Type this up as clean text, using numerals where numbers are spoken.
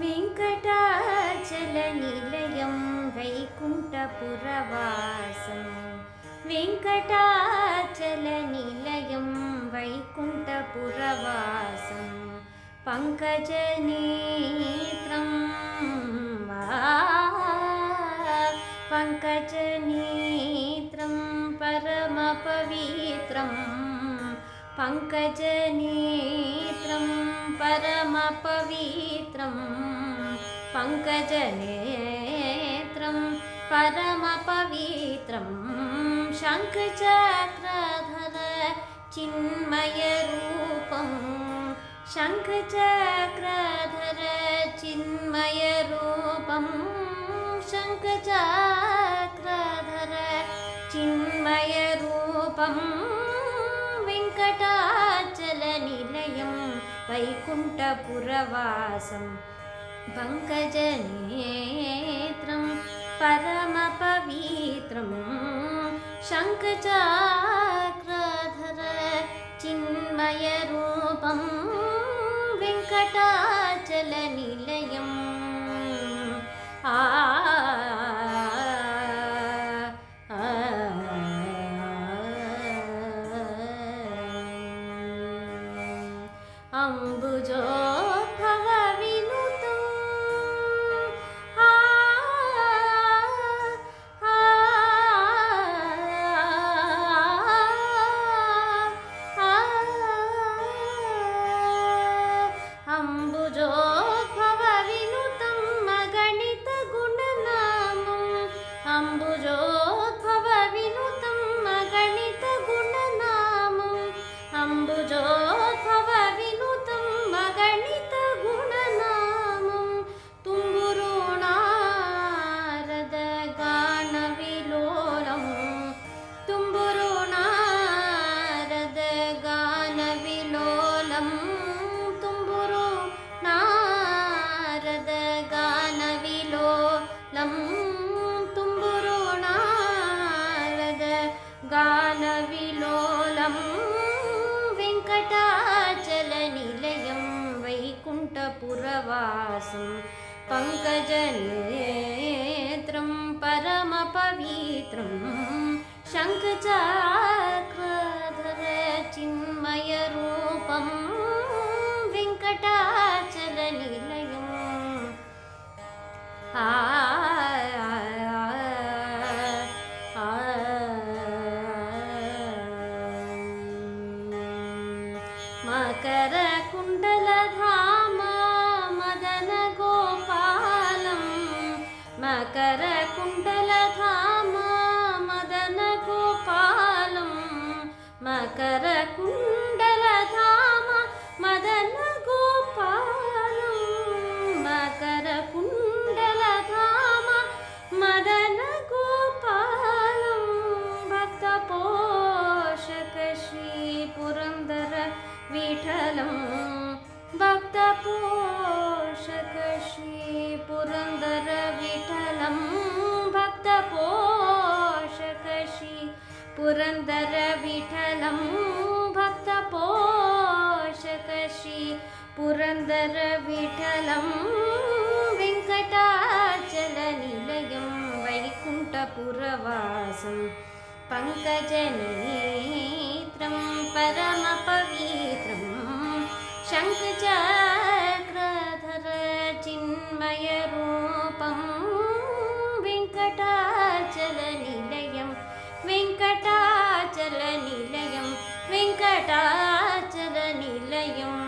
वेङ्कटाचलनिलयं वैकुण्ठपुरवासं वेङ्कटाचलनिलयं वैकुण्ठपुरवासं पङ्कजनेत्रं पङ्कजनेत्रं परमपवित्रं पङ्कजनेत्रं परमपवित्रं पङ्कजनेत्रं परमपवित्रं शङ्खचक्रधर चिन्मयरूपं शङ्खचक्रधर चिन्मयरूपं शङ्खचक्रधर चिन्मयरूपं वेङ्कटाचलनिलयं वैकुण्ठपुरवासं पङ्कजनेत्रं परमपवित्रं शङ्खचक्रधर चिन्मयरूपं वेङ्कटाचलनिलयम् अम्बुजोद्भवविनुतं अम्बुजोद्भवविनुतं अगणितगुणनामम् अम्बुजोद्भवविनुतं अगणितगुणनामम् अम्बुजोद्भवविनुतं अगणितगुणनामं तुम्बुरो Narada गानविलोलं तुम्बुरो Narada गानविलोलं तुम्बुरो Narada गानविलोलं तुम्बुरो Narada गानविलोलं वेङ्कटाचलनिलयं वैकुण्ठपुरवासं पङ्कजनेत्रं परमपवित्रं शङ्खचक्रधर चिन्मयरूपं वेङ्कटाचलनिलयम् मकरकुण्डलधाम मदनगोपालं मकरकुण्डलधाम मदनगोपालं मकरकुण्डलधाम मदनगोपालं मकरकुण्डलधाम मदनगोपालं भक्तपोषक श्रीपुरन्दर विठलं भक्तपोषक श्रीपुरन्दर विठलं भक्तपोषक श्रीपुरन्दर विठलं भक्तपोषक श्रीपुरन्दर विठलं वेङ्कटाचलनिलयं वैकुण्ठपुरवासं पङ्कजनेत्रं परमपवित्रं शङ्खचक्रधर चिन्मयरूपं वेङ्कटाचलनिलयं वेङ्कटाचलनिलयं वेङ्कटाचलनिलयम्